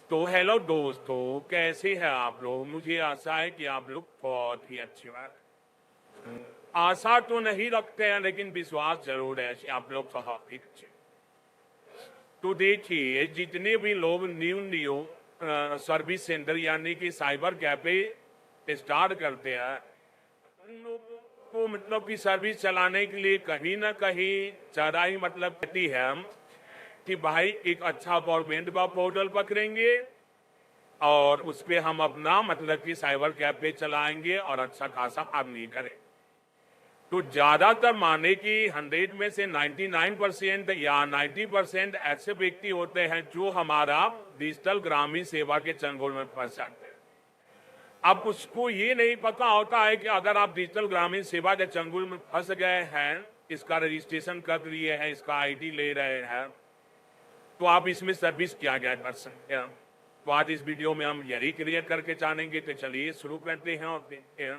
तो हेलो दोस्तों, कैसे हैं आप लोग। मुझे आशा है कि आप लोग बहुत ही अच्छे हैं। आशा तो नहीं रखते हैं लेकिन विश्वास जरूर है कि आप लोग बहुत ही अच्छे। तो देखिए, जितने भी लोग न्यू न्यू सर्विस सेंटर यानी कि साइबर कैफे स्टार्ट करते हैं, उन लोगों को मतलब कि सर्विस चलाने के लिए कहीं ना कहीं ज़्यादा ही मतलब कहती है कि भाई एक अच्छा गवर्नमेंट का पोर्टल पकड़ेंगे और उस पर हम अपना मतलब कि साइबर कैफे चलाएंगे और अच्छा खासा अर्निंग करें। तो ज्यादातर माने कि 100 में से 99% या 90% ऐसे व्यक्ति होते हैं जो हमारा डिजिटल ग्रामीण सेवा के चंगुल में फंस जाते हैं। अब उसको ये नहीं पता होता है कि अगर आप डिजिटल ग्रामीण सेवा के चंगुल में फंस गए हैं, इसका रजिस्ट्रेशन कर लिए हैं, इसका आईडी ले रहे हैं, तो आप इसमें सर्विस क्या क्या कर सकते हैं। तो आज इस वीडियो में हम यही क्लियर करके जानेंगे। तो चलिए शुरू करते हैं और देखते हैं।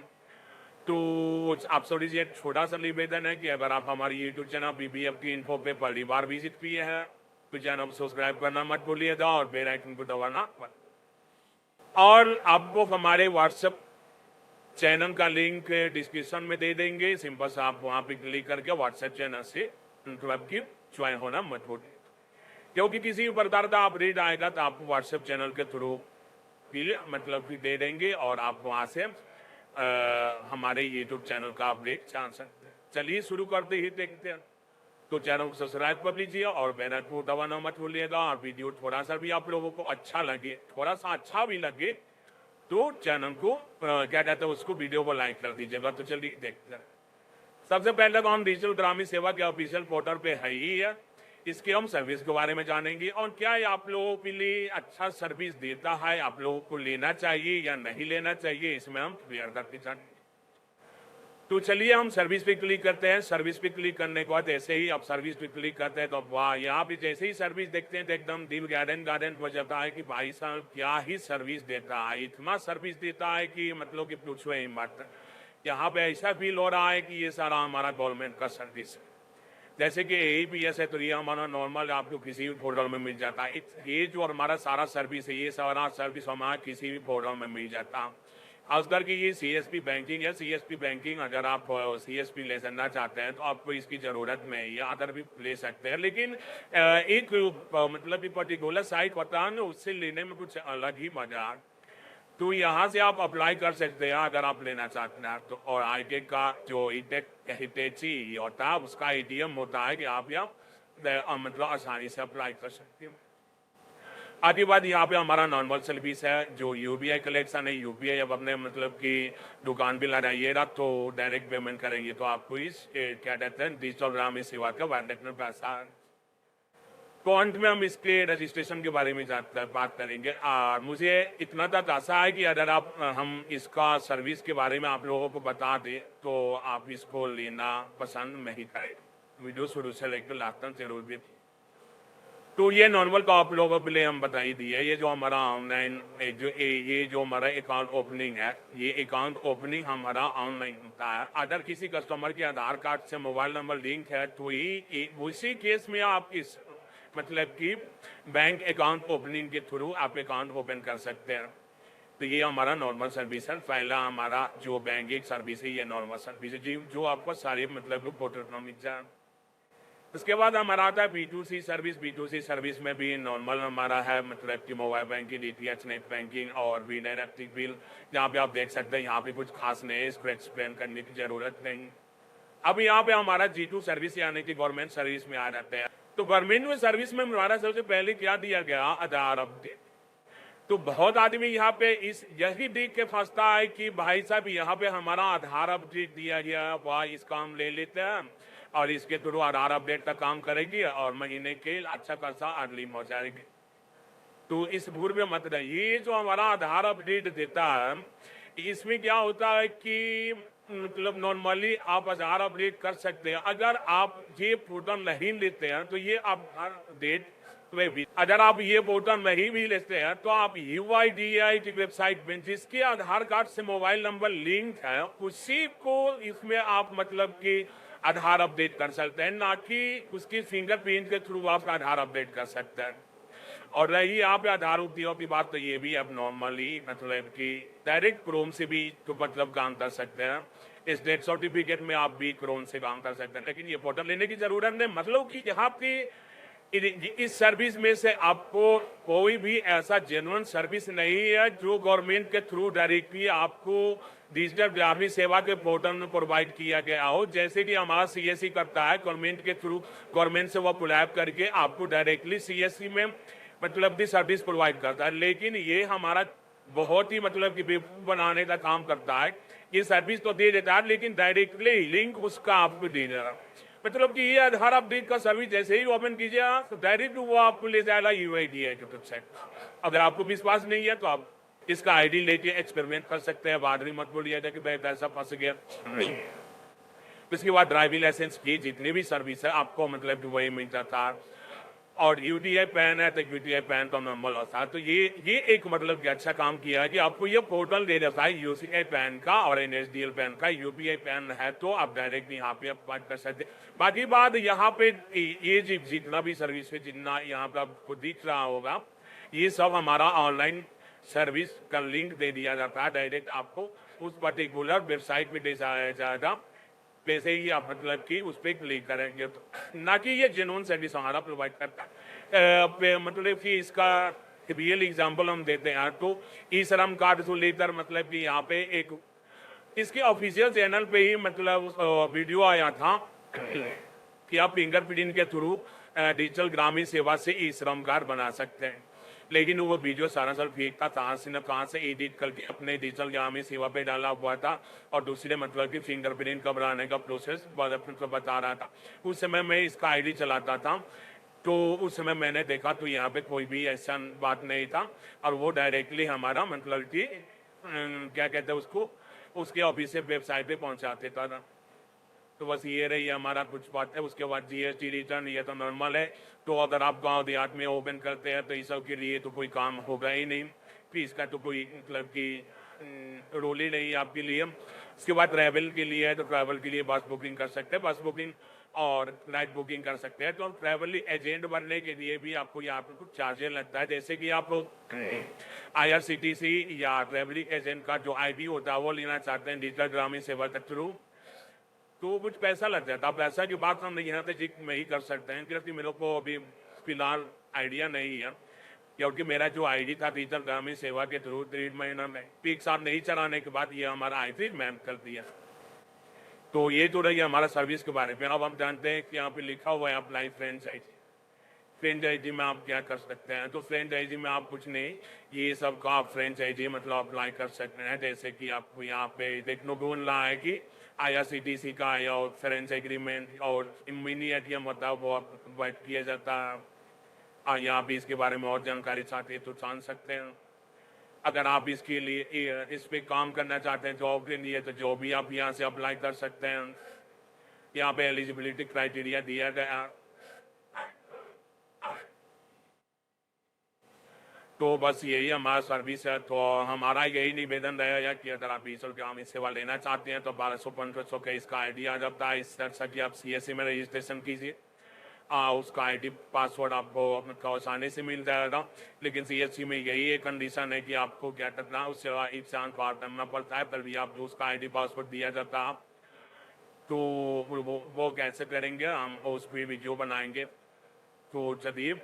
तो आप सभी से छोटा सा निवेदन है कि अगर आप हमारी यूट्यूब चैनल बीबीएफ की इन्फो पे पहली बार विजिट किए हैं तो चैनल सब्सक्राइब करना मत भूलिएगा और बेल आइकन को दबाना मत। और आपको हमारे व्हाट्सएप चैनल का लिंक डिस्क्रिप्शन में दे देंगे। सिंपल से आप वहाँ पे क्लिक करके व्हाट्सएप चैनल से मतलब कि ज्वाइन होना मत भूलिए, क्योंकि किसी भी प्रकार का अपडेट आएगा तो आपको व्हाट्सएप चैनल के थ्रू मतलब कि दे देंगे और आप वहाँ से हमारे यूट्यूब चैनल का अपडेट जान सकते हैं। चलिए शुरू करते ही देखते हैं। तो चैनल को सब्सक्राइब कर लीजिए और बेल आइकन को दबाना मत भूलिएगा। और वीडियो थोड़ा सा भी आप लोगों को अच्छा लगे, थोड़ा सा अच्छा भी लगे, तो चैनल को क्या कहते हैं उसको वीडियो को लाइक कर दीजिएगा। तो चलिए देखते हैं। सबसे पहले तो हम डिजिटल ग्रामीण सेवा के ऑफिशियल पोर्टल पे है ही है, इसके हम सर्विस के बारे में जानेंगे और क्या ये आप लोगों के लिए अच्छा सर्विस देता है, आप लोगों को लेना चाहिए या नहीं लेना चाहिए, इसमें हम क्लियर करते जाएंगे। तो चलिए हम सर्विस पे क्लिक करते हैं। सर्विस पे क्लिक करने के बाद ऐसे ही आप सर्विस पे क्लिक करते हैं तो वाह, यहाँ पे जैसे ही सर्विस देखते हैं तो एकदम दिल गार्डन हो जाता है कि भाई साहब क्या ही सर्विस देता है, इतना सर्विस देता है कि मतलब कि पूछो ही मत। यहाँ पे ऐसा फील हो रहा है कि ये सारा हमारा गवर्नमेंट का सर्विस है। जैसे कि APS है तो ये हमारा नॉर्मल आपको किसी भी पोर्टल में मिल जाता है। ये जो हमारा सारा सर्विस है, ये सारा सर्विस हमारा किसी भी पोर्टल में मिल जाता है। खास करके ये CSP बैंकिंग है। CSP बैंकिंग अगर आप CSP ले सकना चाहते हैं तो आपको इसकी ज़रूरत नहीं है, या अदर भी ले सकते हैं, लेकिन एक मतलब कि पर्टिकुलर साइट होता है ना, उससे लेने में कुछ अलग ही मजा है। तो यहाँ से आप अप्लाई कर सकते हैं अगर आप लेना चाहते हैं तो। और आगे का जो हिटेची होता है उसका ATM होता है कि आप यहाँ मतलब आसानी से अप्लाई कर सकते हैं। आगे बाद यहाँ पे हमारा नॉर्मल सर्विस है जो UPI कलेक्शन है। UPI अब अपने मतलब कि दुकान पे लगाइएगा तो डायरेक्ट पेमेंट करेंगे तो आपको इस क्या कहते हैं डिजिटल ग्रामीण सेवा का वायरलेस पैसा। तो अंत में हम इसके रजिस्ट्रेशन के बारे में बात करेंगे। मुझे इतना तक आशा है कि अगर आप हम इसका सर्विस के बारे में आप लोगों को बता दें तो आप इसको लेना पसंद नहीं करें। वीडियो शुरू से लेकर लास्ट तक जरूर भी। तो ये नॉर्मल का आप लोगों के लिए हम बता ही दिए। ये जो हमारा ऑनलाइन ये जो हमारा अकाउंट ओपनिंग है, ये अकाउंट ओपनिंग हमारा ऑनलाइन होता है। अगर किसी कस्टमर के आधार कार्ड से मोबाइल नंबर लिंक है तो ही उसी केस में आप इस मतलब कि बैंक अकाउंट ओपनिंग के थ्रू आप अकाउंट ओपन कर सकते हैं। तो ये हमारा नॉर्मल सर्विस है। पहला हमारा जो बैंकिंग सर्विस है ये नॉर्मल सर्विस है जी, जो आपको सारे मतलब पोर्टल मिल जाए। उसके बाद हमारा आता है B2C सर्विस। B2C सर्विस में भी नॉर्मल हमारा है मतलब कि mobile banking, DTH net banking और भी डायरेक्ट बिल। जहाँ पे आप देख सकते हैं यहाँ पे कुछ खास नहीं, इसको एक्सप्लेन करने की जरूरत नहीं। अब यहाँ पे हमारा G2 सर्विस यानी कि गवर्नमेंट सर्विस में आ जाते हैं। तो गवर्नमेंट में सर्विस में हमारा सबसे पहले क्या दिया गया, आधार अपडेट। तो बहुत आदमी यहाँ पे यही देख के फंसता है कि भाई साहब यहाँ पे हमारा आधार अपडेट दिया गया, वाह इसका हम ले लेते हैं और इसके थ्रू आधार अपडेट का काम करेगी और महीने के अच्छा खासा अर्निंग हो जाएगी। तो इस भूल में मत रहिए। ये जो हमारा आधार अपडेट देता है इसमें क्या होता है कि मतलब नॉर्मली आप आधार अपडेट कर सकते हैं। अगर आप ये पोर्टल नहीं लेते हैं तो ये आधार अपडेट अगर आप ये पोर्टल नहीं भी लेते हैं तो आप UIDAI की वेबसाइट में जिसके आधार कार्ड से मोबाइल नंबर लिंक है उसी को इसमें आप मतलब कि आधार अपडेट कर सकते हैं, ना कि उसकी फिंगरप्रिंट के थ्रू आप आधार अपडेट कर सकते हैं। और रही यहाँ पे आधार उपयोगों की बात, तो ये भी अब नॉर्मली मतलब कि डायरेक्ट क्रोम से भी तो मतलब काम कर सकते हैं। इस डेथ सर्टिफिकेट में आप भी क्रोम से काम कर सकते हैं, लेकिन ये पोर्टल लेने की जरूरत नहीं। मतलब कि यहाँ पे इस सर्विस में से आपको कोई भी ऐसा जेन्युइन सर्विस नहीं है जो गवर्नमेंट के थ्रू डायरेक्टली आपको डिजिटल ग्रामीण सेवा के पोर्टल में प्रोवाइड किया गया हो। जैसे कि हमारा सीएससी करता है गवर्नमेंट के थ्रू, गवर्नमेंट से वो कोलैब करके आपको डायरेक्टली सीएससी में मतलब की सर्विस प्रोवाइड करता है। लेकिन ये हमारा बहुत ही मतलब कि बेवकूफ बनाने का काम करता है। ये सर्विस तो दे देता है लेकिन डायरेक्टली लिंक उसका आपको दे दे रहा, मतलब कि ये आधार अपडेट का सर्विस जैसे ही ओपन कीजिए तो डायरेक्ट वो आपको ले जाएगा यूआईडी है जो वेबसाइट। अगर आपको विश्वास नहीं है तो आप इसका आईडी लेके एक्सपेरिमेंट कर सकते हैं। बाद में मत बोलिएगा कि भाई पैसा फंस गया। इसके बाद ड्राइविंग लाइसेंस की जितनी भी सर्विस है आपको मतलब कि वही मिल जाता है। और यूटीआई पैन है तो यूटीआई पैन तो नॉर्मल होता है। तो ये एक मतलब कि अच्छा काम किया है कि आपको ये पोर्टल दे देता है यूसीआई पैन का और एनएसडीएल पैन का। यूपीआई पैन है तो आप डायरेक्ट यहाँ पे आप बात कर सकते। बाकी बात यहाँ पे ये जितना भी सर्विस है जितना यहाँ पे आपको दिख रहा होगा, ये सब हमारा ऑनलाइन सर्विस का लिंक दे दिया जाता है। डायरेक्ट आपको उस पर्टिकुलर वेबसाइट पे दे जाया जाएगा। वैसे ही आप मतलब कि उस पर क्लिक करेंगे तो ना कि ये जेन्युइन सर्विस हमारा प्रोवाइड करता है। मतलब कि इसका रियल एग्जांपल हम देते हैं तो ई श्रम कार्ड से लेकर मतलब कि यहाँ पे एक इसके ऑफिशियल चैनल पे ही मतलब वीडियो आया था कि आप फिंगरप्रिंट के थ्रू डिजिटल ग्रामीण सेवा से ई श्रम कार्ड बना सकते हैं। लेकिन वो वीडियो सारा फेक था। कहाँ से एडिट करके अपने डिजिटल ग्रामीण सेवा पे डाला हुआ था और दूसरे मतलब कि फिंगरप्रिंट का बनाने का प्रोसेस बता रहा था। उस समय मैं इसका आईडी चलाता था तो उस समय मैंने देखा तो यहाँ पे कोई भी ऐसा बात नहीं था और वो डायरेक्टली हमारा मतलब कि क्या कहते हैं उसको, उसके ऑफिशियल वेबसाइट पे पहुँचाते था। तो बस ये रही हमारा कुछ बात है। उसके बाद जीएसटी रिटर्न ये तो नॉर्मल है। तो अगर आप गांव देहात में ओपन करते हैं तो इस सब के लिए तो कोई काम होगा ही नहीं, फीस का तो कोई मतलब कि रोल ही नहीं आपके लिए। उसके बाद ट्रैवल के लिए है तो ट्रैवल के लिए बस बुकिंग कर सकते हैं, बस बुकिंग और फ्लाइट बुकिंग कर सकते हैं। तो हम ट्रैवल एजेंट बनने के लिए भी आपको यहाँ पर कुछ चार्जेस लगता है। जैसे कि आप IRCTC या ट्रैवल एजेंट का जो ID होता है वो लेना चाहते हैं डिजिटल ग्रामीण सेवा के थ्रू तो कुछ पैसा लग जाता है। पैसा की बात हम यहाँ पे में ही कर सकते हैं क्योंकि मेरे को अभी फिलहाल आइडिया नहीं है, क्योंकि मेरा जो आईडी था डिजिटल ग्रामीण सेवा के थ्रू 3 महीना में पीक साथ नहीं चलाने के बाद ये हमारा आईडी मैम कर दिया। तो ये तो रही हमारा सर्विस के बारे में। अब हम जानते हैं कि यहाँ पे लिखा हुआ है अप्लाई फ्रेंचाइजी। फ्रेंचाइजी में आप क्या कर सकते हैं, तो फ्रेंचाइजी में आप कुछ नहीं, ये सब का आप फ्रेंचाइजी मतलब अप्लाई कर सकते हैं। जैसे कि आपको यहाँ पे देखने को मिल रहा है कि IRCTC का या फ्रेंच एग्रीमेंट और मिनी ATM होता है वो प्रोवाइड किया जाता है। यहाँ भी इसके बारे में और जानकारी चाहते हैं तो जान सकते हैं। अगर आप इसके लिए इस पे काम करना चाहते हैं जॉब के लिए तो जॉब भी आप यहाँ से अप्लाई कर सकते हैं। यहाँ पे एलिजिबिलिटी क्राइटेरिया दिया गया। तो बस यही हमारा सर्विस है। तो हमारा यही निवेदन रहेगा कि अगर आप डिजिटल ग्रामीण सेवा लेना चाहते हैं तो 1200-1500 का इसका आईडी आ जाता है। इस तरह कि आप CSC में रजिस्ट्रेशन कीजिए, उसका आईडी पासवर्ड आपको आसानी से मिल जाएगा। लेकिन CSC में यही एक कंडीशन है कि आपको क्या करना है, उससे एग्जाम पार करना पड़ता है, पर भी आपको उसका आईडी पासवर्ड दिया जाता है। तो वो कैसे करेंगे, हम उस पर वीडियो बनाएंगे। तो चलिए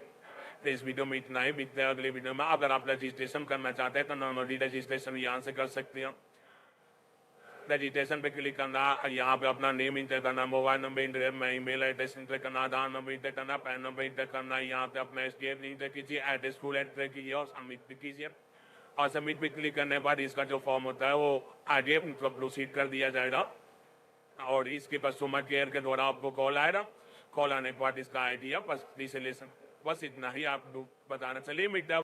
इस वीडियो में इतना ही। मिलते हैं अगले वीडियो में। अगर आप रजिस्ट्रेशन करना चाहते हैं तो नॉर्मली रजिस्ट्रेशन यहाँ से कर सकते हैं। रजिस्ट्रेशन पे क्लिक करना, यहाँ पे अपना नेम इंटर करना, मोबाइल नंबर इंटर करना, ईमेल एड्रेस इंटर करना, आधार नंबर इंटर करना, पैन नंबर इंटर करना। यहाँ पे अपना STF इंटर कीजिए, एड्रेस स्कूल एंटर कीजिए और सबमिट पे कीजिए। और सबमिट पे क्लिक करने के बाद इसका जो फॉर्म होता है वो आगे मतलब प्रोसीड कर दिया जाएगा और इसके कस्टमर केयर के द्वारा आपको कॉल आएगा। कॉल आने के बाद इसका आईडी या बस रिलेशन, बस इतना ही आप बताना। चलिए मिलता है।